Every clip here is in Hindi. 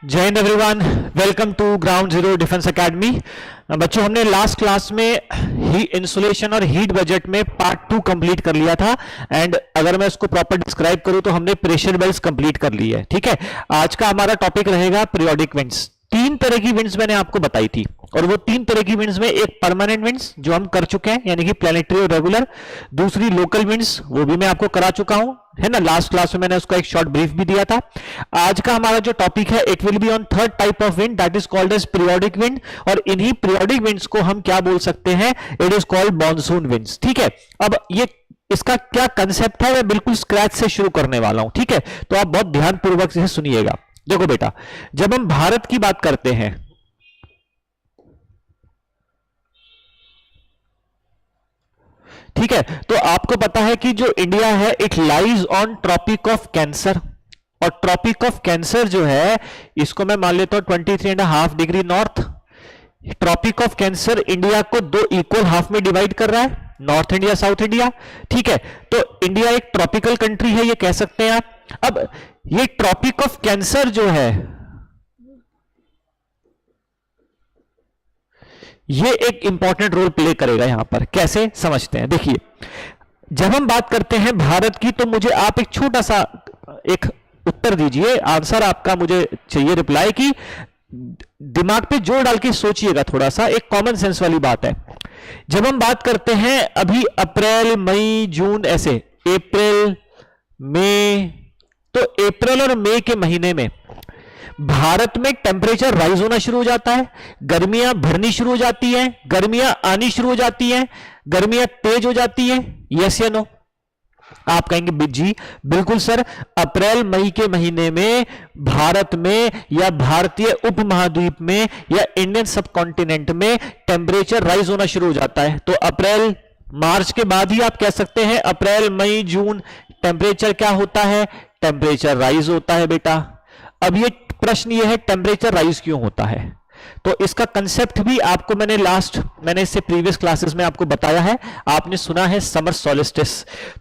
जय Hind everyone, welcome to ground zero defence academy. बच्चों, हमने लास्ट क्लास में ही इंसुलेशन और हीट बजट में पार्ट 2 कंप्लीट कर लिया था। एंड अगर मैं उसको प्रॉपर डिस्क्राइब करूं तो हमने प्रेशर बेल्ट्स कंप्लीट कर ली है। ठीक है, आज का हमारा टॉपिक रहेगा पीरियोडिक विंड्स। 3 तरह की विंड्स मैंने आपको बताई थी, और वो 3 तरह की विंड्स में एक परमानेंट विंड्स जो हम कर चुके हैं यानी कि प्लैनेटरी और रेगुलर, दूसरी लोकल विंड्स वो भी मैं आपको करा चुका हूं, है ना। लास्ट क्लास में मैंने उसका एक शॉर्ट ब्रीफ भी दिया था। आज का हमारा जो टॉपिक है it will be on third type of wind that is called as periodic wind. और इन्हीं पीरियोडिक विंड्स को हम क्या बोल सकते हैं, it is called monsoon winds. ठीक है, अब ये इसका क्या कंसेप्ट है मैं बिल्कुल स्क्रैच से शुरू करने वाला हूं। ठीक है, तो आप बहुत ध्यानपूर्वक से सुनिएगा। देखो बेटा, जब हम भारत की बात करते हैं, ठीक है, तो आपको पता है कि जो इंडिया है it lies on tropic of cancer. और ट्रॉपिक ऑफ कैंसर जो है इसको मैं मान लेता हूं 23.5 degree north. Tropic of cancer India को 2 इक्वल हाफ में डिवाइड कर रहा है, नॉर्थ इंडिया साउथ इंडिया। ठीक है, तो इंडिया एक ट्रॉपिकल कंट्री है, ये कह सकते हैं आप। अब ये ट्रॉपिक ऑफ कैंसर जो है ये एक इंपॉर्टेंट रोल प्ले करेगा यहां पर। कैसे समझते हैं, देखिए, जब हम बात करते हैं भारत की तो मुझे आप एक छोटा सा एक उत्तर दीजिए, आंसर आपका मुझे चाहिए, रिप्लाई की दिमाग पे जोर डाल के सोचिएगा थोड़ा सा, एक कॉमन सेंस वाली बात है। जब हम बात करते हैं अभी अप्रैल मई जून ऐसे, अप्रैल मई, तो अप्रैल और मई के महीने में भारत में टेम्परेचर राइज होना शुरू हो जाता है, गर्मियां भरनी शुरू हो जाती हैं, गर्मियां आनी शुरू हो जाती हैं, गर्मियां तेज हो जाती हैं। यस या नो? आप कहेंगे जी बिल्कुल सर, अप्रैल मई के महीने में भारत में या भारतीय उपमहाद्वीप में या इंडियन सबकॉन्टिनेंट में टेम्परेचर राइज होना शुरू हो जाता है। तो अप्रैल मार्च के बाद ही आप कह सकते हैं अप्रैल मई जून टेम्परेचर क्या होता है, टेम्परेचर राइज होता है बेटा। अब ये प्रश्न ये है टेम्परेचर राइज क्यों होता है, तो इसका कंसेप्ट भी आपको मैंने इससे प्रीवियस क्लासेस में आपको बताया है, आपने सुना है समर सॉलिस्टिस।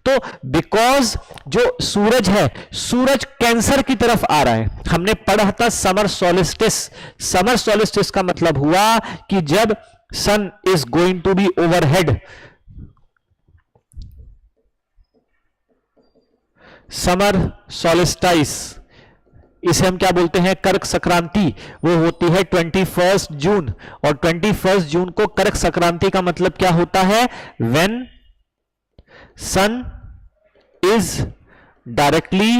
तो बिकॉज जो सूरज है, सूरज कैंसर की तरफ आ रहा है, हमने पढ़ा था समर सॉलिस्टिस। समर सॉलिस्टिस का मतलब हुआ कि जब sun is going to be overhead, summer solstice, इसे हम क्या बोलते हैं, कर्क संक्रांति, वो होती है 21 जून। और 21 जून को कर्क संक्रांति का मतलब क्या होता है, when sun is directly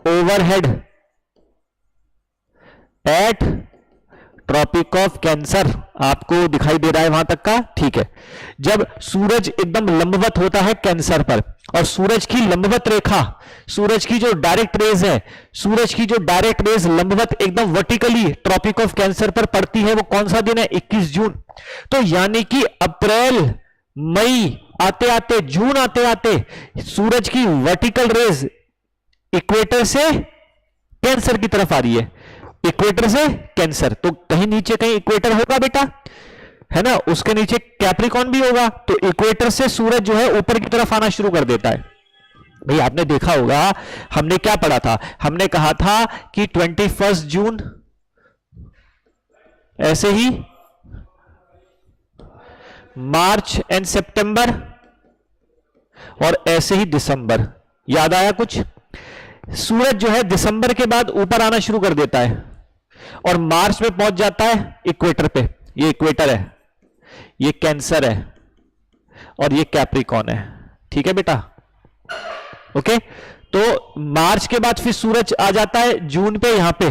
overhead at tropic of cancer. आपको दिखाई दे रहा है वहां तक का? ठीक है, जब सूरज एकदम लंबवत होता है कैंसर पर, और सूरज की लंबवत रेखा, सूरज की जो डायरेक्ट रेज है, सूरज की जो डायरेक्ट रेज लंबवत एकदम वर्टिकली ट्रॉपिक ऑफ कैंसर पर पड़ती है, वो कौन सा दिन है, 21 जून। तो यानी कि अप्रैल मई आते आते जून आते आते सूरज की वर्टिकल रेज इक्वेटर से कैंसर की तरफ आ रही है, इक्वेटर से कैंसर। तो कहीं नीचे कहीं इक्वेटर होगा बेटा, है ना, उसके नीचे कैप्रिकॉन भी होगा। तो इक्वेटर से सूरज जो है ऊपर की तरफ आना शुरू कर देता है। भाई आपने देखा होगा, हमने क्या पढ़ा था, हमने कहा था कि 21 जून, ऐसे ही मार्च एंड सितंबर, और ऐसे ही दिसंबर। याद आया कुछ? सूरज जो है दिसंबर के बाद ऊपर आना शुरू कर देता है और मार्च में पहुंच जाता है इक्वेटर पे। ये इक्वेटर है, ये कैंसर है, और ये कैप्रिकॉन है। ठीक है बेटा, ओके। तो मार्च के बाद फिर सूरज आ जाता है जून पे, यहां पे,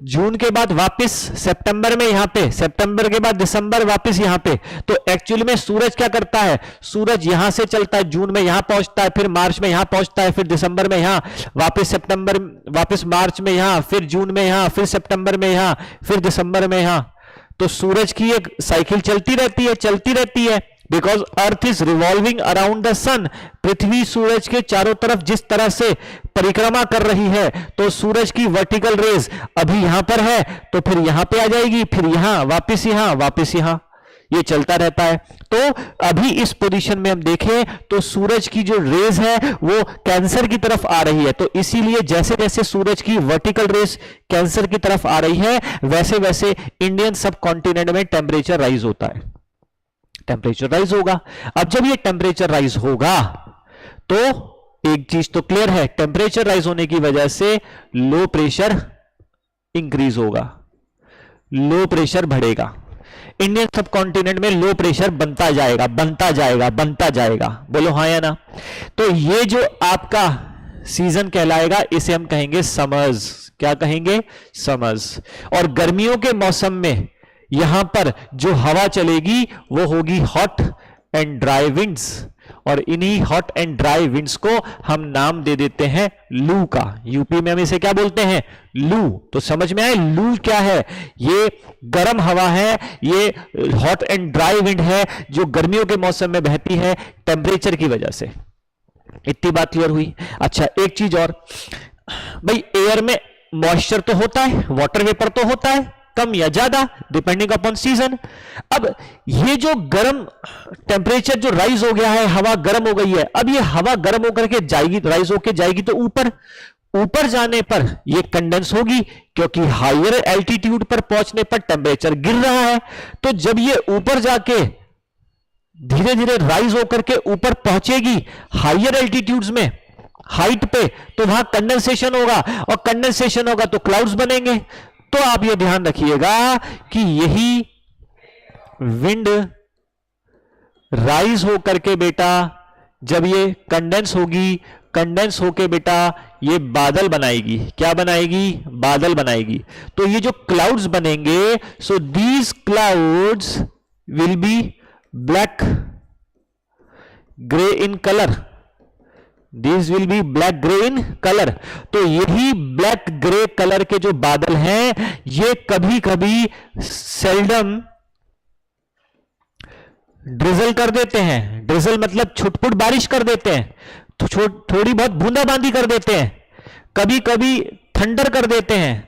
जून के बाद वापस सितंबर में यहां पे, सितंबर के बाद दिसंबर, वापस यहां पे। तो एक्चुअली में सूरज क्या करता है, सूरज यहां से चलता है, जून में यहां पहुंचता है, फिर मार्च में यहां पहुंचता है, फिर दिसंबर में यहां, वापस सितंबर, वापस मार्च में यहां, फिर जून में यहां, फिर सितंबर में यहां, फिर दिसंबर में यहां। तो सूरज की एक साइकिल चलती रहती है because earth is revolving around the sun. पृथ्वी सूरज के चारों तरफ जिस तरह से परिक्रमा कर रही है, तो सूरज की वर्टिकल रेज अभी यहां पर है, तो फिर यहां पे आ जाएगी, फिर यहां, वापिस यहां, वापिस यहां। ये चलता रहता है। तो अभी इस पोजीशन में हम देखें तो सूरज की जो रेज है वो कैंसर की तरफ आ रही है, तो इसीलिए जैसे जैसे सूरज की वर्टिकल रेज कैंसर की तरफ आ रही है वैसे वैसे इंडियन सब कॉन्टिनेंट में टेम्परेचर राइज होता है, टेम्परेचर राइज होगा। अब जब ये टेम्परेचर राइज होगा तो एक चीज तो क्लियर है, टेम्परेचर राइज होने की वजह से लो प्रेशर इंक्रीज होगा, लो प्रेशर बढ़ेगा, इंडियन सब कॉन्टिनेंट में लो प्रेशर बनता जाएगा बनता जाएगा बनता जाएगा। बोलो हाँ या ना। तो ये जो आपका सीजन कहलाएगा इसे हम कहेंगे समर्स। क्या कहेंगे? समर्स। और गर्मियों के मौसम में यहां पर जो हवा चलेगी वो होगी हॉट एंड ड्राई विंड्स, और इन्हीं हॉट एंड ड्राई विंड्स को हम नाम दे देते हैं लू का। यूपी में हम इसे क्या बोलते हैं? लू। तो समझ में आए लू क्या है? ये गर्म हवा है, ये हॉट एंड ड्राई विंड है जो गर्मियों के मौसम में बहती है टेम्परेचर की वजह से। इतनी बात क्लियर हुई। अच्छा एक चीज और भाई, एयर में मॉइस्चर तो होता है, वाटर वेपर तो होता है, कम या ज्यादा डिपेंडिंग अपॉन सीजन। अब ये जो गर्म टेम्परेचर जो राइज हो गया है, हवा गर्म हो गई है, अब ये हवा गर्म होकर के जाएगी, राइज होकर जाएगी तो ऊपर, ऊपर जाने पर ये कंडेंस होगी क्योंकि हायर एल्टीट्यूड पर पहुंचने पर टेम्परेचर गिर रहा है। तो जब ये ऊपर जाके धीरे धीरे राइज होकर के ऊपर पहुंचेगी हायर एल्टीट्यूड्स में, हाइट पे, तो वहां कंडेंसेशन होगा, और कंडेंसेशन होगा तो क्लाउड्स बनेंगे। तो आप ये ध्यान रखिएगा कि यही विंड राइज होकर के बेटा जब ये कंडेंस होगी, कंडेंस होके बेटा ये बादल बनाएगी। क्या बनाएगी? बादल बनाएगी। तो ये जो क्लाउड्स बनेंगे, so these clouds will be black grey in colour, this will be black grey in colour. तो यही ब्लैक ग्रे कलर के जो बादल हैं ये कभी कभी सेल्डम ड्रिजल कर देते हैं। ड्रिजल मतलब छुटपुट बारिश कर देते हैं, तो थोड़ी बहुत बूंदाबांदी कर देते हैं, कभी कभी थंडर कर देते हैं।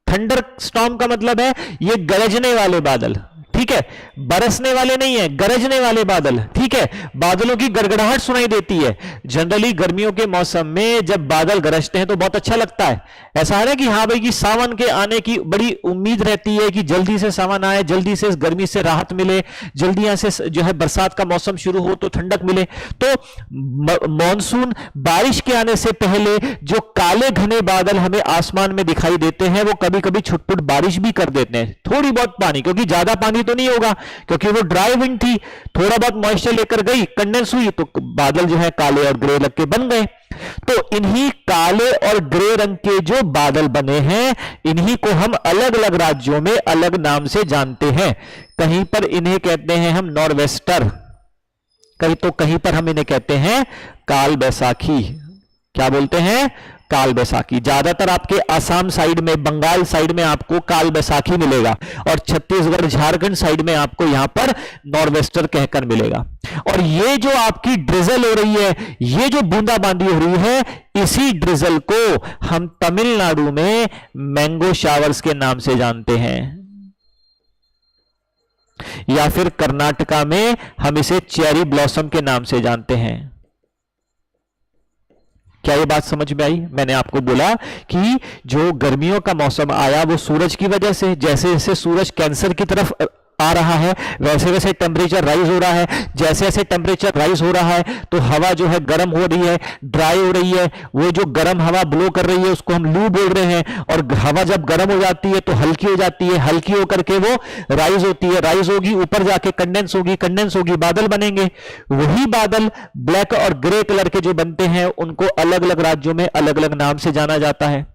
थंडर स्टॉर्म का मतलब है ये गरजने वाले बादल, ठीक है, बरसने वाले नहीं है, गरजने वाले बादल, ठीक है, बादलों की गड़गड़ाहट सुनाई देती है। जनरली गर्मियों के मौसम में जब बादल गरजते हैं तो बहुत अच्छा लगता है। ऐसा है ना कि हाँ भाई कि सावन के आने की बड़ी उम्मीद रहती है कि जल्दी से सावन आए, जल्दी से गर्मी से राहत मिले, जल्दी यहां से जो है बरसात का मौसम शुरू हो तो ठंडक मिले। तो मॉनसून बारिश के आने से पहले जो काले घने बादल हमें आसमान में दिखाई देते हैं वो कभी कभी छुटपुट बारिश भी कर देते हैं, थोड़ी बहुत पानी, क्योंकि ज्यादा पानी तो नहीं होगा क्योंकि वो ड्राई विंड थी, थोड़ा बहुत मॉइस्चर लेकर गई, कंडेंस हुई तो बादल जो है काले और ग्रे लग के बन गए। तो इन्हीं काले और ग्रे रंग के जो बादल बने हैं इन्हीं को हम अलग अलग राज्यों में अलग नाम से जानते हैं। कहीं पर इन्हें कहते हैं हम नॉर्वेस्टर, कहीं पर हम इन्हें कहते हैं काल बैसाखी। क्या बोलते हैं? काल बैसाखी। ज्यादातर आपके आसाम साइड में, बंगाल साइड में आपको काल बैसाखी मिलेगा, और छत्तीसगढ़ झारखंड साइड में आपको यहां पर नॉर्वेस्टर कहकर मिलेगा। और ये जो आपकी ड्रिजल हो रही है, ये जो बूंदाबांदी हो रही है, इसी ड्रिजल को हम तमिलनाडु में मैंगो शावर्स के नाम से जानते हैं, या फिर कर्नाटका में हम इसे चेरी ब्लॉसम के नाम से जानते हैं। क्या ये बात समझ में आई? मैंने आपको बोला कि जो गर्मियों का मौसम आया वो सूरज की वजह से, जैसे जैसे सूरज कैंसर की तरफ आ रहा है वैसे वैसे टेम्परेचर राइज हो रहा है, जैसे जैसे टेम्परेचर राइज हो रहा है तो हवा जो है गर्म हो रही है, ड्राई हो रही है। वो जो गर्म हवा ब्लो कर रही है उसको हम लू बोल रहे हैं, और हवा जब गर्म हो जाती है तो हल्की हो जाती है, हल्की होकर के वो राइज होती है, राइज होगी ऊपर जाके कंडेंस होगी, कंडेंस होगी बादल बनेंगे। वही बादल ब्लैक और ग्रे कलर के जो बनते हैं उनको अलग अलग राज्यों में अलग अलग नाम से जाना जाता है।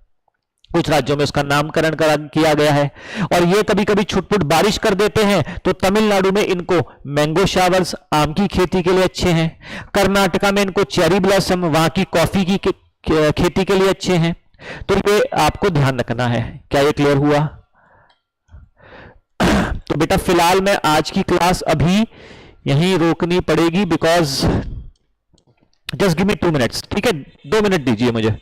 कुछ राज्यों में उसका नामकरण किया गया है, और ये कभी कभी छुटपुट बारिश कर देते हैं। तो तमिलनाडु में इनको मैंगो शावर्स, आम की खेती के लिए अच्छे हैं। कर्नाटका में इनको चेरी ब्लॉसम, वहां की कॉफी की खेती के लिए अच्छे हैं। तो ये आपको ध्यान रखना है। क्या ये क्लियर हुआ? तो बेटा फिलहाल मैं आज की क्लास अभी यहीं रोकनी पड़ेगी, because just give me 2 minutes, ठीक है, 2 मिनट दीजिए मुझे।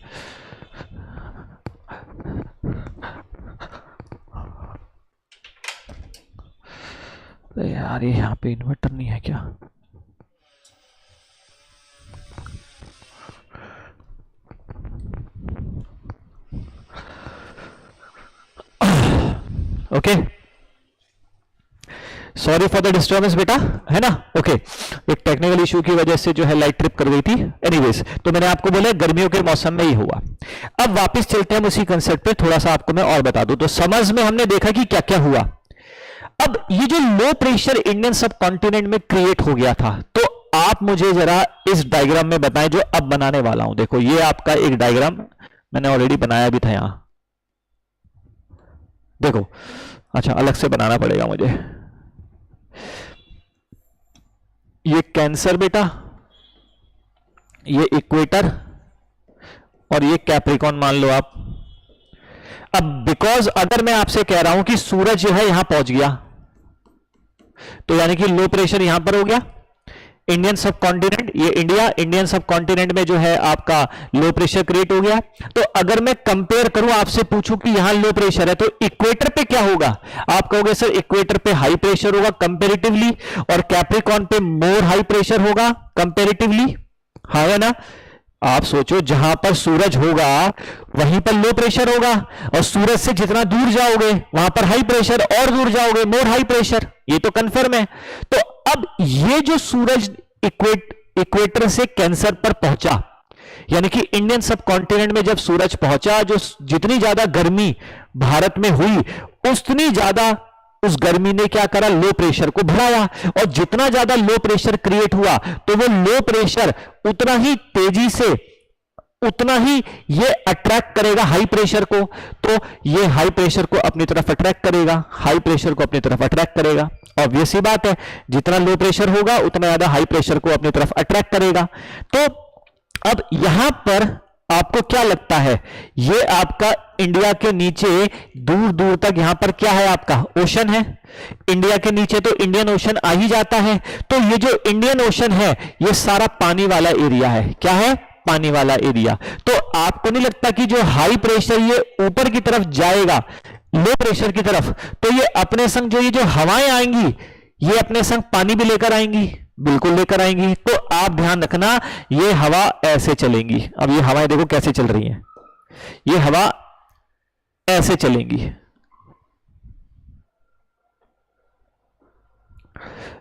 यार यार ये यहाँ पे इन्वर्टर नहीं है क्या? Okay, sorry for the disturbance बेटा, है ना? ओके, एक टेक्निकल इशू की वजह से जो है लाइट ट्रिप कर गई थी। एनीवेज, तो मैंने आपको बोला गर्मियों के मौसम में ही हुआ। अब वापस चलते हैं उसी कंसेप्ट पे, थोड़ा सा आपको मैं और बता दूं। तो समझ में हमने देखा कि क्या क्या हुआ। अब ये जो लो प्रेशर इंडियन सब कॉन्टिनेंट में क्रिएट हो गया था, तो आप मुझे जरा इस डायग्राम में बताएं जो अब बनाने वाला हूं। देखो ये आपका एक डायग्राम मैंने ऑलरेडी बनाया भी था यहां, देखो। अच्छा, अलग से बनाना पड़ेगा मुझे। ये कैंसर बेटा, ये इक्वेटर और ये कैप्रिकॉन मान लो आप। अब बिकॉज अगर मैं आपसे कह रहा हूं कि सूरज जो है यहां पहुंच गया, तो यानी कि लो प्रेशर यहां पर हो गया। इंडियन सब कॉन्टिनेंट, ये इंडिया, इंडियन सब कॉन्टिनेंट में जो है आपका लो प्रेशर क्रिएट हो गया। तो अगर मैं कंपेयर करूं, आपसे पूछूं कि यहां लो प्रेशर है, तो इक्वेटर पे क्या होगा? आप कहोगे सर इक्वेटर पे हाई प्रेशर होगा कंपेरेटिवली, और कैप्रिकॉन पे मोर हाई प्रेशर होगा कंपेरेटिवली, हाँ है ना? आप सोचो, जहां पर सूरज होगा वहीं पर लो प्रेशर होगा, और सूरज से जितना दूर जाओगे वहां पर हाई प्रेशर, और दूर जाओगे मोर हाई प्रेशर, ये तो कंफर्म है। तो अब ये जो सूरज इक्वेटर से कैंसर पर पहुंचा, यानी कि इंडियन सब कॉन्टिनेंट में जब सूरज पहुंचा, जो जितनी ज्यादा गर्मी भारत में हुई, उतनी ज्यादा उस गर्मी ने क्या करा? लो प्रेशर को बढ़ाया, और जितना ज्यादा लो प्रेशर क्रिएट हुआ, तो वो लो प्रेशर उतना ही तेजी से, उतना ही ये अट्रैक्ट करेगा हाई प्रेशर को। तो ये हाई प्रेशर को अपनी तरफ अट्रैक्ट करेगा, हाई प्रेशर को अपनी तरफ अट्रैक्ट करेगा। ऑब्वियस सी बात है, जितना लो प्रेशर होगा उतना ज्यादा हाई प्रेशर को अपनी तरफ अट्रैक्ट करेगा। तो अब यहां पर आपको क्या लगता है? ये आपका इंडिया के नीचे दूर दूर तक यहां पर क्या है? आपका ओशन है। इंडिया के नीचे तो इंडियन ओशन आ ही जाता है। तो ये जो इंडियन ओशन है, ये सारा पानी वाला एरिया है। क्या है? पानी वाला एरिया। तो आपको नहीं लगता कि जो हाई प्रेशर ये ऊपर की तरफ जाएगा लो प्रेशर की तरफ, तो ये अपने संग जो ये जो हवाएं आएंगी, ये अपने संग पानी भी लेकर आएंगी? बिल्कुल लेकर आएंगी। तो आप ध्यान रखना, ये हवा ऐसे चलेंगी। अब ये हवाएं देखो कैसे चल रही हैं, ये हवा ऐसे चलेंगी।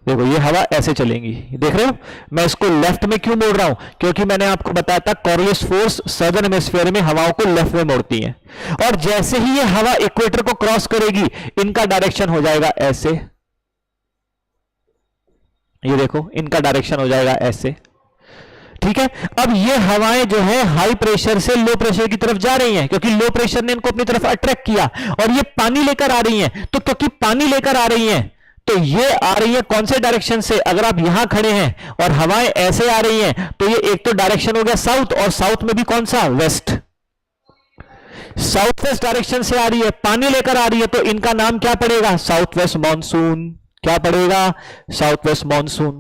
देखो ये हवा ऐसे चलेंगी, देख रहे हो? मैं इसको लेफ्ट में क्यों मोड़ रहा हूं? क्योंकि मैंने आपको बताया था कॉरियोलिस फोर्स सदर्न हेमिस्फीयर में हवाओं को लेफ्ट में मोड़ती है, और जैसे ही ये हवा इक्वेटर को क्रॉस करेगी, इनका डायरेक्शन हो जाएगा ऐसे। ये देखो, इनका डायरेक्शन हो जाएगा ऐसे, ठीक है? अब ये हवाएं जो है हाई प्रेशर से लो प्रेशर की तरफ जा रही हैं, क्योंकि लो प्रेशर ने इनको अपनी तरफ अट्रैक्ट किया, और ये पानी लेकर आ रही हैं। तो क्योंकि पानी लेकर आ रही हैं, तो ये आ रही है कौन से डायरेक्शन से? अगर आप यहां खड़े हैं और हवाएं ऐसे आ रही हैं, तो ये एक तो डायरेक्शन हो गया साउथ, और साउथ में भी कौन सा? वेस्ट। साउथ वेस्ट डायरेक्शन से आ रही है, पानी लेकर आ रही है, तो इनका नाम क्या पड़ेगा? South west monsoon. क्या पड़ेगा? South west monsoon.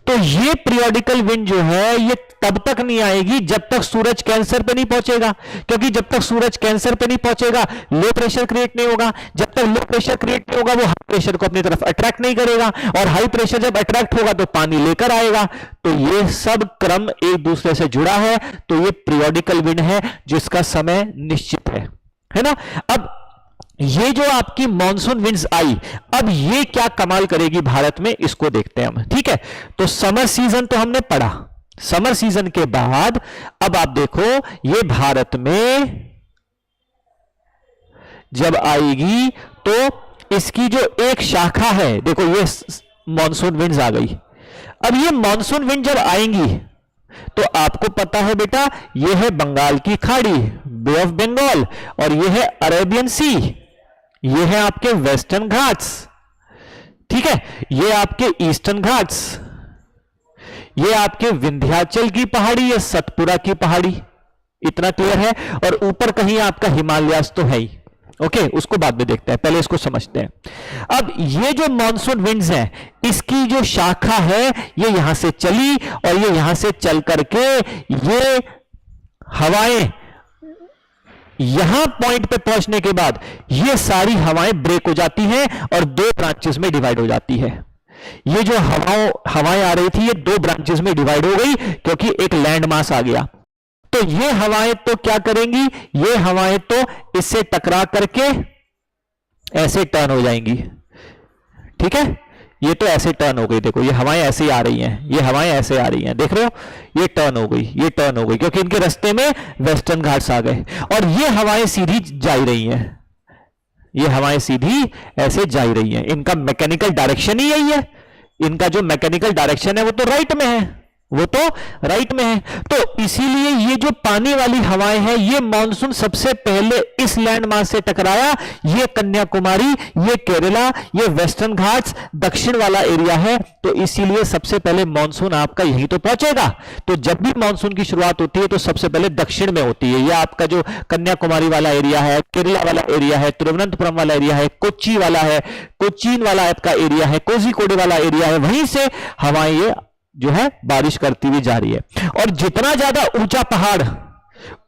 तो ये पीरियोडिकल विंड जो है, ये तब तक नहीं आएगी जब तक सूरज कैंसर पे नहीं पहुंचेगा, क्योंकि जब तक सूरज कैंसर पे नहीं पहुंचेगा लो प्रेशर क्रिएट नहीं होगा। जब तक लो प्रेशर क्रिएट नहीं होगा, वो हाई प्रेशर को अपनी तरफ अट्रैक्ट नहीं करेगा, और हाई प्रेशर जब अट्रैक्ट होगा तो पानी लेकर आएगा। तो ये सब क्रम एक दूसरे से जुड़ा है। तो ये पीरियोडिकल विंड है जिसका समय निश्चित है ना? अब ये जो आपकी मॉनसून विंड्स आई, अब ये क्या कमाल करेगी भारत में, इसको देखते हैं हम, ठीक है? तो समर सीजन तो हमने पढ़ा। समर सीजन के बाद अब आप देखो, ये भारत में जब आएगी तो इसकी जो एक शाखा है, देखो ये मॉनसून विंड्स आ गई। अब ये मॉनसून विंड जब आएंगी, तो आपको पता है बेटा, ये है बंगाल की खाड़ी, बे ऑफ बंगाल, और ये है अरेबियन सी, ये है आपके वेस्टर्न घाट्स, ठीक है? ये आपके ईस्टर्न घाट्स, ये आपके विंध्याचल की पहाड़ी, ये सतपुरा की पहाड़ी। इतना क्लियर है? और ऊपर कहीं आपका हिमालयास तो है ही। ओके, उसको बाद में देखते हैं, पहले इसको समझते हैं। अब ये जो मॉनसून विंड्स हैं, इसकी जो शाखा है, ये यहां से चली, और ये यहां से चल करके ये हवाएं यहां पॉइंट पे पहुंचने के बाद ये सारी हवाएं ब्रेक हो जाती हैं और दो ब्रांचेस में डिवाइड हो जाती है। ये जो हवाएं आ रही थी ये दो ब्रांचेस में डिवाइड हो गई क्योंकि एक लैंड मास आ गया। तो ये हवाएं तो क्या करेंगी, ये हवाएं तो इससे टकरा करके ऐसे टर्न हो जाएंगी, ठीक है। ये तो ऐसे टर्न हो गई, देखो ये हवाएं ऐसे ही आ रही हैं, ये हवाएं ऐसे आ रही हैं, देख रहे हो, ये टर्न हो गई, ये टर्न हो गई क्योंकि इनके रास्ते में वेस्टर्न घाट्स आ गए। और ये हवाएं सीधी जा रही हैं, ये हवाएं सीधी ऐसे जा रही हैं, इनका मैकेनिकल डायरेक्शन ही यही है। इनका जो मैकेनिकल डायरेक्शन है वो तो राइट में है, वो तो राइट में है। तो इसीलिए ये जो पानी वाली हवाएं हैं, ये मॉनसून सबसे पहले इस लैंड मास से टकराया। ये कन्याकुमारी, ये केरला, ये वेस्टर्न घाट्स दक्षिण वाला एरिया है, तो इसीलिए सबसे पहले मॉनसून आपका यहीं तो पहुंचेगा। तो जब भी मॉनसून की शुरुआत होती है तो सबसे पहले दक्षिण में होती है। ये आपका जो कन्याकुमारी वाला एरिया है, केरला वाला एरिया है, तिरुवनंतपुरम वाला एरिया है, कोच्चि वाला है, कोचीन वाला आपका एरिया है, कोझिकोड वाला एरिया है, वहीं से हवाएं ये जो है बारिश करती हुई जा रही है। और जितना ज्यादा ऊंचा पहाड़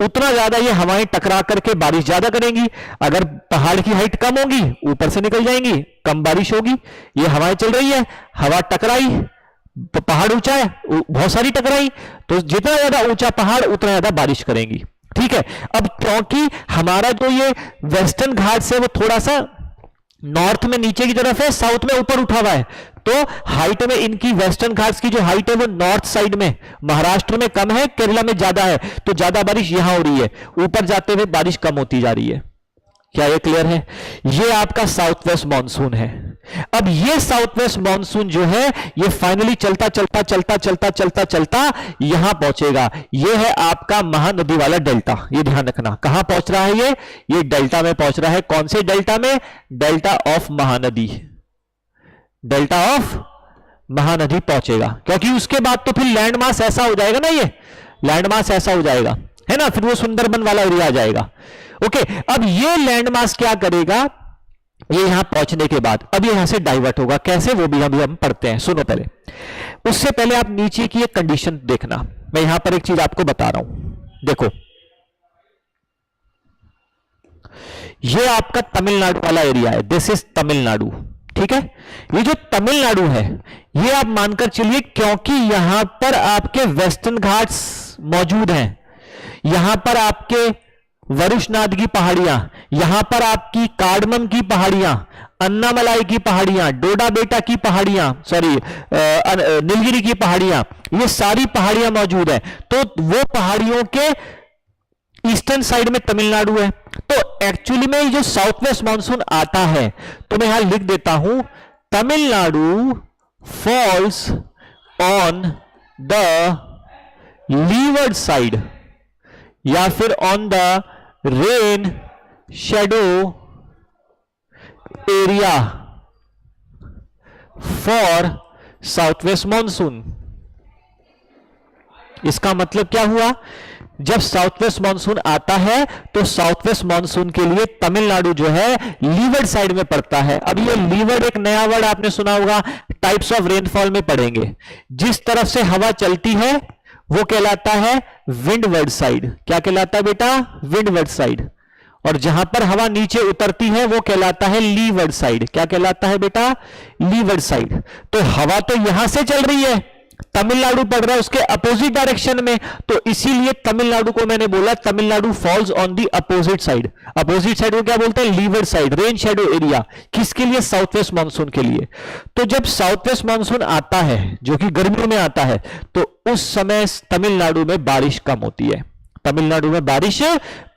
उतना ज्यादा ये हवाएं टकरा करके बारिश ज्यादा करेंगी। अगर पहाड़ की हाइट कम होगी ऊपर से निकल जाएंगी, कम बारिश होगी। ये हवाएं चल रही है, हवा टकराई, पहाड़ ऊंचा है, बहुत सारी टकराई, तो जितना ज्यादा ऊंचा पहाड़ उतना ज्यादा बारिश करेंगी, ठीक है। अब क्योंकि हमारा जो ये वेस्टर्न घाट्स है वो थोड़ा सा नॉर्थ में नीचे की तरफ है, साउथ में ऊपर उठा हुआ है, तो हाइट में इनकी वेस्टर्न घाट्स की जो हाइट है वो नॉर्थ साइड में महाराष्ट्र में कम है, केरला में ज्यादा है, तो ज्यादा बारिश यहां हो रही है। ऊपर जाते हुए बारिश कम होती जा रही है। क्या ये क्लियर है? ये आपका साउथ वेस्ट मानसून है। अब ये साउथ वेस्ट मानसून जो है ये फाइनली चलता चलता चलता चलता चलता चलता यहां पहुंचेगा। ये है आपका महानदी वाला डेल्टा। ये ध्यान रखना, कहां पहुंच रहा है ये डेल्टा में पहुंच रहा है। कौन से डेल्टा में? Delta of Mahanadi, delta of Mahanadi पहुंचेगा, क्योंकि उसके बाद तो फिर लैंड मास ऐसा हो जाएगा ना, ये लैंड मास ऐसा हो जाएगा, है ना, फिर वो सुंदरबन वाला एरिया आ जाएगा। ओके, अब ये लैंड मास क्या करेगा, ये यहां पहुंचने के बाद अब यहां से डाइवर्ट होगा। कैसे, वो भी अभी हम पढ़ते हैं, सुनो पहले। उससे पहले आप नीचे की एक कंडीशन देखना, मैं यहां पर एक चीज आपको बता रहा हूं। देखो, ये आपका तमिलनाडु वाला एरिया है, दिस इज तमिलनाडु, ठीक है। ये जो तमिलनाडु है ये आप मानकर चलिए, क्योंकि यहां पर आपके वेस्टर्न घाट्स मौजूद हैं, यहां पर आपके वरुषनाथ की पहाड़ियां, यहां पर आपकी कार्डमम की पहाड़ियां, अन्नामलाई की पहाड़ियां, डोडा बेटा की पहाड़ियां, सॉरी नीलगिरी की पहाड़ियां, ये सारी पहाड़ियां मौजूद है। तो वो पहाड़ियों के ईस्टर्न साइड में तमिलनाडु है। तो एक्चुअली में ये जो साउथ वेस्ट मानसून आता है, तो मैं यहां लिख देता हूं, Tamil Nadu falls on the levered side या फिर on the rain shadow area for south west monsoon. इसका मतलब क्या हुआ, जब साउथ वेस्ट मानसून आता है तो साउथ वेस्ट मानसून के लिए तमिलनाडु जो है लीवर्ड साइड में पड़ता है। अब ये लीवर्ड एक नया वर्ड आपने सुना होगा, टाइप्स ऑफ रेनफॉल में पढ़ेंगे। जिस तरफ से हवा चलती है वो कहलाता है विंडवर्ड साइड। क्या कहलाता है बेटा? Windward side. और जहां पर हवा नीचे उतरती है वो कहलाता है लीवर्ड साइड। क्या कहलाता है बेटा? Levered side. तो हवा तो यहां से चल रही है, तमिलनाडु पड़ रहा है उसके अपोजिट डायरेक्शन में, तो इसीलिए तमिलनाडु को मैंने बोला Tamil Nadu falls on the opposite side. Opposite side को क्या बोलते हैं? Levered side, rain shadow area. किसके लिए? साउथ वेस्ट मानसून के लिए। तो जब साउथ वेस्ट मानसून आता है जो कि गर्मियों में आता है, तो उस समय तमिलनाडु में बारिश कम होती है। तमिलनाडु में बारिश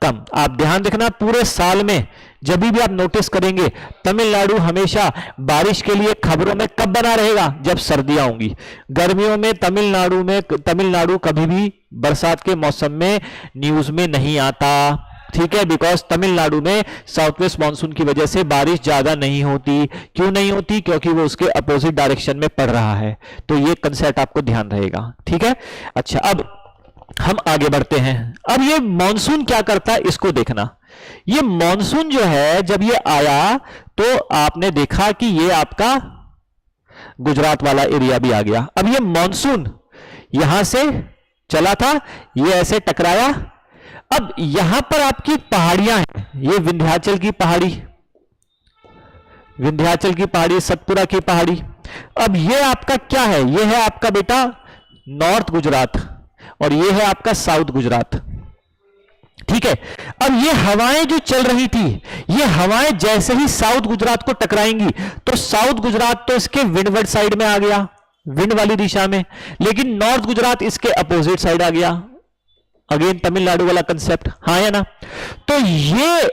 कम। आप ध्यान रखना, पूरे साल में जब भी आप नोटिस करेंगे तमिलनाडु हमेशा बारिश के लिए खबरों में कब बना रहेगा? जब सर्दियां होंगी। गर्मियों में तमिलनाडु कभी भी बरसात के मौसम में न्यूज में नहीं आता, ठीक है, बिकॉज तमिलनाडु में साउथ वेस्ट मानसून की वजह से बारिश ज्यादा नहीं होती। क्यों नहीं होती? क्योंकि वो उसके अपोजिट डायरेक्शन में पड़ रहा है। तो ये कंसेप्ट आपको ध्यान रहेगा, ठीक है। अच्छा, अब हम आगे बढ़ते हैं। अब ये मॉनसून क्या करता है इसको देखना। ये मॉनसून जो है जब ये आया तो आपने देखा कि ये आपका गुजरात वाला एरिया भी आ गया। अब ये मॉनसून यहां से चला था, ये ऐसे टकराया। अब यहां पर आपकी पहाड़ियां हैं, ये विंध्याचल की पहाड़ी, विंध्याचल की पहाड़ी, सतपुरा की पहाड़ी, अब ये आपका क्या है, ये है आपका बेटा नॉर्थ गुजरात और ये है आपका साउथ गुजरात। ठीक है, अब ये हवाएं जो चल रही थी, ये हवाएं जैसे ही साउथ गुजरात को टकराएंगी तो साउथ गुजरात तो इसके विंडवर्ड साइड में आ गया, विंड वाली दिशा में, लेकिन नॉर्थ गुजरात इसके अपोजिट साइड आ गया। अगेन तमिलनाडु वाला कंसेप्ट, हाँ या ना। तो ये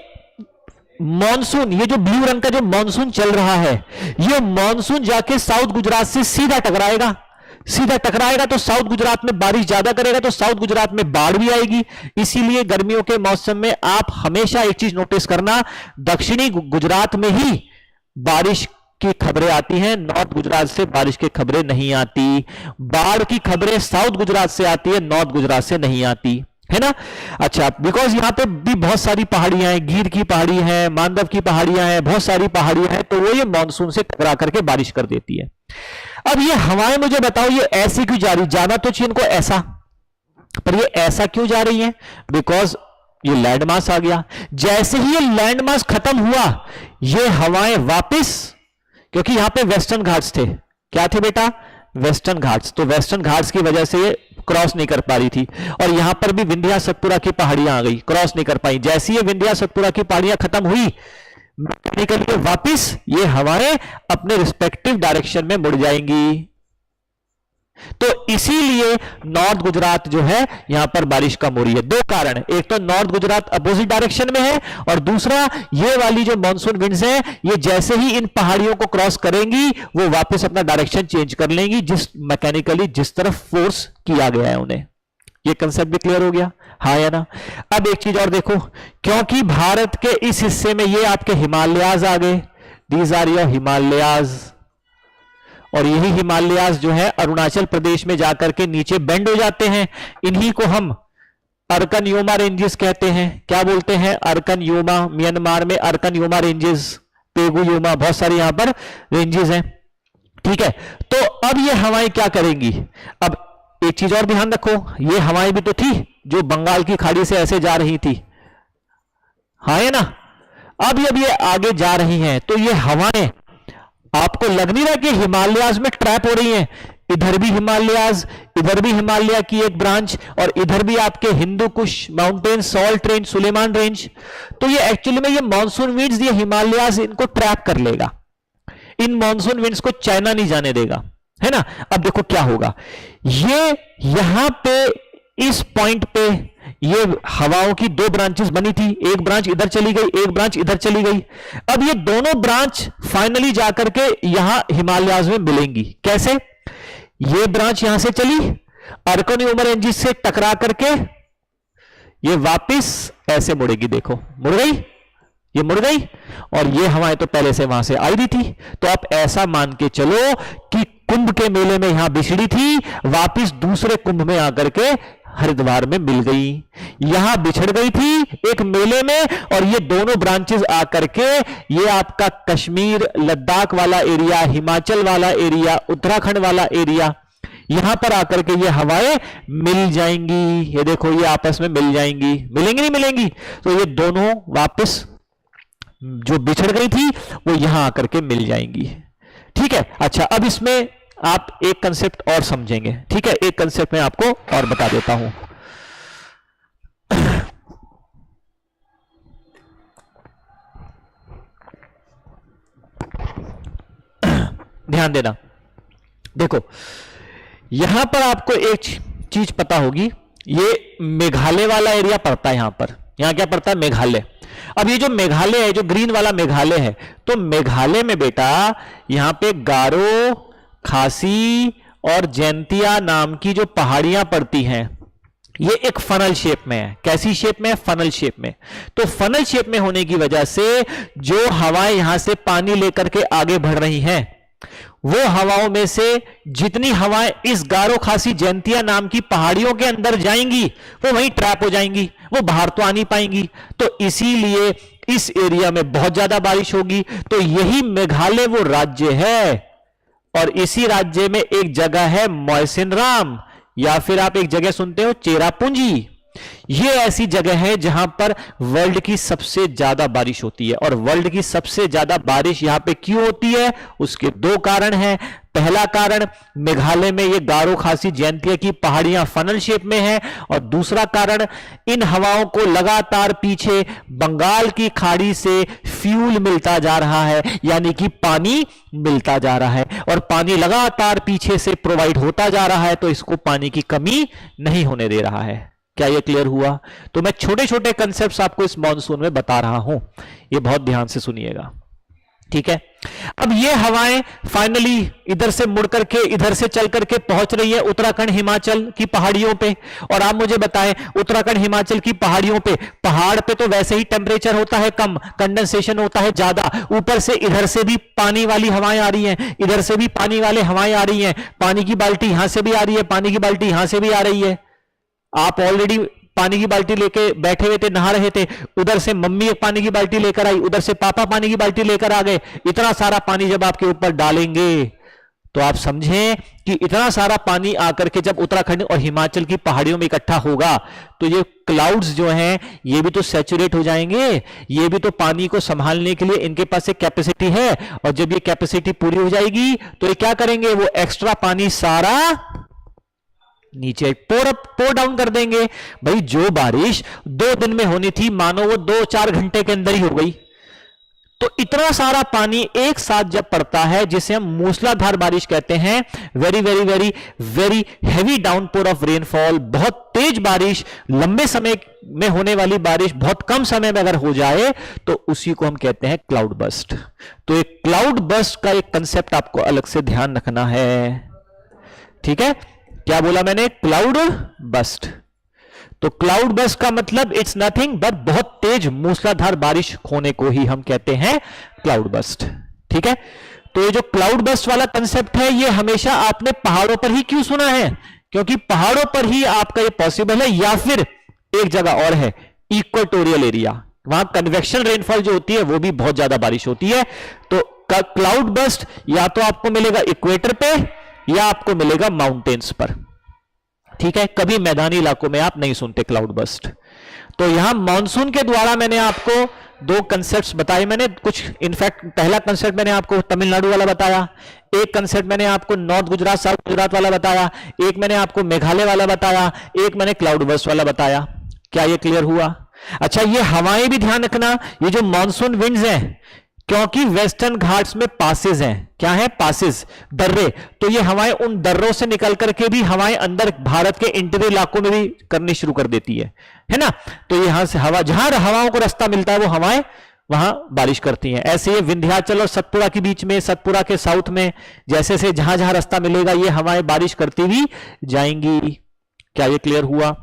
मॉनसून, ये जो ब्लू रंग का जो मॉनसून चल रहा है, ये मॉनसून जाके साउथ गुजरात से सीधा टकराएगा, सीधा टकराएगा तो साउथ गुजरात में बारिश ज्यादा करेगा, तो साउथ गुजरात में बाढ़ भी आएगी। इसीलिए गर्मियों के मौसम में आप हमेशा एक चीज नोटिस करना, दक्षिणी गुजरात में ही बारिश की खबरें आती हैं, नॉर्थ गुजरात से बारिश की खबरें नहीं आती। बाढ़ की खबरें साउथ गुजरात से आती है, नॉर्थ गुजरात से नहीं आती, है ना। अच्छा, बिकॉज यहां पे भी बहुत सारी पहाड़ियां हैं, गिर की पहाड़ी है, मांडव की पहाड़ियां हैं, बहुत सारी पहाड़ियां हैं, तो वो ये मानसून से टकरा करके बारिश कर देती है। अब ये हवाएं मुझे बताओ, ये ऐसी क्यों जा रही, जाना तो चाहिए इनको ऐसा, पर ये ऐसा क्यों जा रही है? बिकॉज ये लैंड मास आ गया। जैसे ही ये लैंड मास खत्म हुआ, ये हवाएं वापस, क्योंकि यहां पे वेस्टर्न घाट्स थे, क्या थे बेटा? वेस्टर्न घाट्स। तो वेस्टर्न घाट्स की वजह से ये क्रॉस नहीं कर पा रही थी, और यहां पर भी विंध्या सतपुरा की पहाड़ियां आ गई, क्रॉस नहीं कर पाई। जैसे ये विंध्या सतपुरा की पहाड़ियां खत्म हुई, निकल के वापिस ये हवाएं अपने रिस्पेक्टिव डायरेक्शन में मुड़ जाएंगी। तो इसीलिए नॉर्थ गुजरात जो है यहां पर बारिश कम हो रही है। दो कारण, एक तो नॉर्थ गुजरात अपोजिट डायरेक्शन में है, और दूसरा ये वाली जो मानसून विंड्स हैं, ये जैसे ही इन पहाड़ियों को क्रॉस करेंगी वो वापस अपना डायरेक्शन चेंज कर लेंगी, जिस मैकेनिकली जिस तरफ फोर्स किया गया है उन्हें। ये कंसेप्ट भी क्लियर हो गया, हाँ या ना। अब एक चीज और देखो, क्योंकि भारत के इस हिस्से में ये आपके हिमालयाज आ गए, दीज आर योर हिमालयाज, और यही हिमालयाज जो है अरुणाचल प्रदेश में जाकर के नीचे बेंड हो जाते हैं। इन्हीं को हम अर्कन योमा रेंजेस कहते हैं। क्या बोलते हैं? अर्कन योमा। म्यांमार में अर्कन योमा रेंजेस, पेगु योमा, बहुत सारी यहां पर रेंजेस हैं। ठीक है, तो अब ये हवाएं क्या करेंगी? अब एक चीज और ध्यान रखो, ये हवाएं भी तो थी जो बंगाल की खाड़ी से ऐसे जा रही थी, हाँ है ना। अब ये आगे जा रही हैं, तो ये हवाएं आपको लग नहीं रहा कि हिमालयाज में ट्रैप हो रही हैं? इधर भी हिमालयाज, इधर भी हिमालय की एक ब्रांच, और इधर भी आपके Hindu Kush mountain, salt range, Sulaiman range. तो ये एक्चुअली में ये मानसून विंड्स, ये हिमालयाज इनको ट्रैप कर लेगा, इन मानसून विंड्स को चाइना नहीं जाने देगा, है ना। अब देखो क्या होगा, ये यहां पे इस पॉइंट पे ये हवाओं की दो ब्रांचेस बनी थी, एक ब्रांच इधर चली गई, एक ब्रांच इधर चली गई। अब ये दोनों ब्रांच फाइनली जाकर के यहां हिमालयाज में मिलेंगी। कैसे? ये ब्रांच यहां से चली, अर्कन योमा रेंजेस से टकरा करके ये वापस ऐसे मुड़ेगी, देखो मुड़ गई, ये मुड़ गई, और ये हवाएं तो पहले से वहां से आई रही थी। तो आप ऐसा मान के चलो कि कुंभ के मेले में यहां बिछड़ी थी, वापस दूसरे कुंभ में आकर के हरिद्वार में मिल गई। यहां बिछड़ गई थी एक मेले में, और ये दोनों ब्रांचेस आकर के ये आपका कश्मीर लद्दाख वाला एरिया, हिमाचल वाला एरिया, उत्तराखंड वाला एरिया, यहां पर आकर के ये हवाएं मिल जाएंगी। ये देखो ये आपस में मिल जाएंगी, मिलेंगी नहीं मिलेंगी? तो ये दोनों वापस जो बिछड़ गई थी वो यहां आकर के मिल जाएंगी। ठीक है, अच्छा अब इसमें आप एक कंसेप्ट और समझेंगे। ठीक है, एक कंसेप्ट मैं आपको और बता देता हूं। ध्यान देना, देखो यहां पर आपको एक चीज पता होगी, ये मेघालय वाला एरिया पड़ता है यहां पर। यहां क्या पड़ता है? मेघालय। अब ये जो मेघालय है, जो ग्रीन वाला मेघालय है, तो मेघालय में बेटा यहां पे गारो, खासी और जैंतिया नाम की जो पहाड़ियां पड़ती हैं, ये एक फनल शेप में है। कैसी शेप में है? फनल शेप में। तो फनल शेप में होने की वजह से जो हवाएं यहां से पानी लेकर के आगे बढ़ रही हैं, वो हवाओं में से जितनी हवाएं इस गारो, खासी, जैंतिया नाम की पहाड़ियों के अंदर जाएंगी, वो वहीं ट्रैप हो जाएंगी, वो बाहर तो आ नहीं पाएंगी। तो इसीलिए इस एरिया में बहुत ज्यादा बारिश होगी। तो यही मेघालय वो राज्य है, और इसी राज्य में एक जगह है मौसिनराम, या फिर आप एक जगह सुनते हो चेरापूंजी। ये ऐसी जगह है जहां पर वर्ल्ड की सबसे ज्यादा बारिश होती है। और वर्ल्ड की सबसे ज्यादा बारिश यहां पे क्यों होती है, उसके दो कारण हैं। पहला कारण, मेघालय में ये गारो खासी जयंतिया की पहाड़ियां फनल शेप में हैं। और दूसरा कारण, इन हवाओं को लगातार पीछे बंगाल की खाड़ी से फ्यूल मिलता जा रहा है, यानी कि पानी मिलता जा रहा है। और पानी लगातार पीछे से प्रोवाइड होता जा रहा है, तो इसको पानी की कमी नहीं होने दे रहा है। क्या ये क्लियर हुआ? तो मैं छोटे छोटे कंसेप्ट्स आपको इस मॉनसून में बता रहा हूं, ये बहुत ध्यान से सुनिएगा, ठीक है। अब ये हवाएं फाइनली इधर से मुड़ करके, इधर से चल करके पहुंच रही है उत्तराखंड हिमाचल की पहाड़ियों पे। और आप मुझे बताएं, उत्तराखंड हिमाचल की पहाड़ियों पे, पहाड़ पे तो वैसे ही टेम्परेचर होता है कम, कंडेंसेशन होता है ज्यादा, ऊपर से इधर से भी पानी वाली हवाएं आ रही हैं, इधर से भी पानी वाले हवाएं आ रही हैं। पानी की बाल्टी यहां से भी आ रही है, पानी की बाल्टी यहां से भी आ रही है। आप ऑलरेडी पानी की बाल्टी लेके बैठे हुए थे, नहा रहे थे, उधर से मम्मी एक पानी की बाल्टी लेकर आई, उधर से पापा पानी की बाल्टी लेकर आ गए। इतना सारा पानी जब आपके ऊपर डालेंगे तो आप समझें कि इतना सारा पानी आकर के जब उत्तराखंड और हिमाचल की पहाड़ियों में इकट्ठा होगा तो ये क्लाउड्स जो हैं ये भी तो सैचुरेट हो जाएंगे, ये भी तो पानी को संभालने के लिए इनके पास एक कैपेसिटी है। और जब ये कैपेसिटी पूरी हो जाएगी तो ये क्या करेंगे, वो एक्स्ट्रा पानी सारा नीचे पोर डाउन कर देंगे। भाई जो बारिश 2 दिन में होनी थी, मानो वो 2-4 घंटे के अंदर ही हो गई। तो इतना सारा पानी एक साथ जब पड़ता है, जिसे हम मूसलाधार बारिश कहते हैं, very very very very heavy downpour of rainfall, बहुत तेज बारिश, लंबे समय में होने वाली बारिश बहुत कम समय में अगर हो जाए तो उसी को हम कहते हैं क्लाउड बस्ट। तो एक क्लाउड बस्ट का एक कंसेप्ट आपको अलग से ध्यान रखना है, ठीक है। क्या बोला मैंने? Cloud burst. तो क्लाउड बस्ट का मतलब इट्स नथिंग बट बहुत तेज मूसलाधार बारिश होने को ही हम कहते हैं क्लाउड बस्ट, ठीक है। तो ये जो क्लाउड बस्ट वाला कंसेप्ट है, ये हमेशा आपने पहाड़ों पर ही क्यों सुना है? क्योंकि पहाड़ों पर ही आपका ये पॉसिबल है, या फिर एक जगह और है, इक्वेटोरियल एरिया, वहां कन्वेक्शन रेनफॉल जो होती है वो भी बहुत ज्यादा बारिश होती है। तो क्लाउड बस्ट या तो आपको मिलेगा इक्वेटर पे या आपको मिलेगा माउंटेन्स पर, ठीक है। कभी मैदानी इलाकों में आप नहीं सुनते क्लाउड बस्ट। तो यहां मॉनसून के द्वारा मैंने आपको 2 कंसेप्ट्स बताए। मैंने कुछ, इनफैक्ट पहला कंसेप्ट मैंने आपको तमिलनाडु वाला बताया, एक कंसेप्ट मैंने आपको नॉर्थ गुजरात साउथ गुजरात वाला बताया, एक मैंने आपको मेघालय वाला बताया, एक मैंने क्लाउड बस्ट वाला बताया। क्या ये क्लियर हुआ? अच्छा, ये हवाएं भी ध्यान रखना, ये जो मॉनसून विंड्स हैं, क्योंकि वेस्टर्न घाट्स में पासेस हैं, क्या है? पासेस, दर्रे। तो ये हवाएं उन दर्रों से निकल करके भी हवाएं अंदर भारत के इंटीरियर इलाकों में भी करनी शुरू कर देती है ना। तो यहां से हवा, जहां हवाओं को रास्ता मिलता है वो हवाएं वहां बारिश करती हैं। ऐसे ये विंध्याचल और सतपुड़ा के बीच में, सतपुड़ा के साउथ में, जैसे से जहां जहां रास्ता मिलेगा ये हवाएं बारिश करती हुई जाएंगी। क्या ये क्लियर हुआ?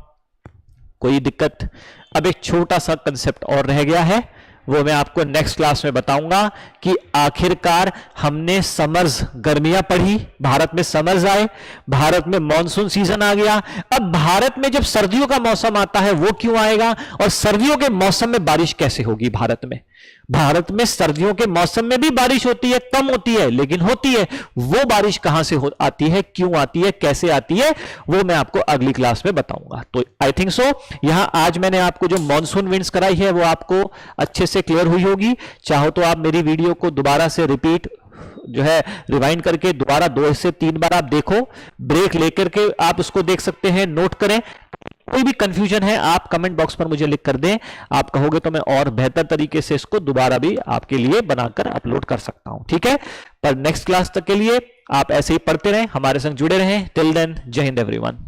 कोई दिक्कत? अब एक छोटा सा कंसेप्ट और रह गया है, वो मैं आपको नेक्स्ट क्लास में बताऊंगा कि आखिरकार हमने समर्स, गर्मियां पढ़ी, भारत में समर्स आए, भारत में मॉनसून सीजन आ गया। अब भारत में जब सर्दियों का मौसम आता है वो क्यों आएगा, और सर्दियों के मौसम में बारिश कैसे होगी भारत में? भारत में सर्दियों के मौसम में भी बारिश होती है, कम होती है लेकिन होती है। वो बारिश कहां से आती है, क्यों आती है, कैसे आती है, वो मैं आपको अगली क्लास में बताऊंगा। तो आई थिंक सो यहां आज मैंने आपको जो मॉनसून विंड्स कराई है वो आपको अच्छे से क्लियर हुई होगी। चाहो तो आप मेरी वीडियो को दोबारा से रिपीट जो है रिवाइंड करके दोबारा 2 से 3 बार आप देखो, ब्रेक लेकर के आप उसको देख सकते हैं, नोट करें। कोई भी कंफ्यूजन है आप कमेंट बॉक्स पर मुझे लिख कर दें, आप कहोगे तो मैं और बेहतर तरीके से इसको दोबारा भी आपके लिए बनाकर अपलोड कर सकता हूं, ठीक है। पर नेक्स्ट क्लास तक के लिए आप ऐसे ही पढ़ते रहें, हमारे संग जुड़े रहें। टिल देन, जय हिंद एवरीवन।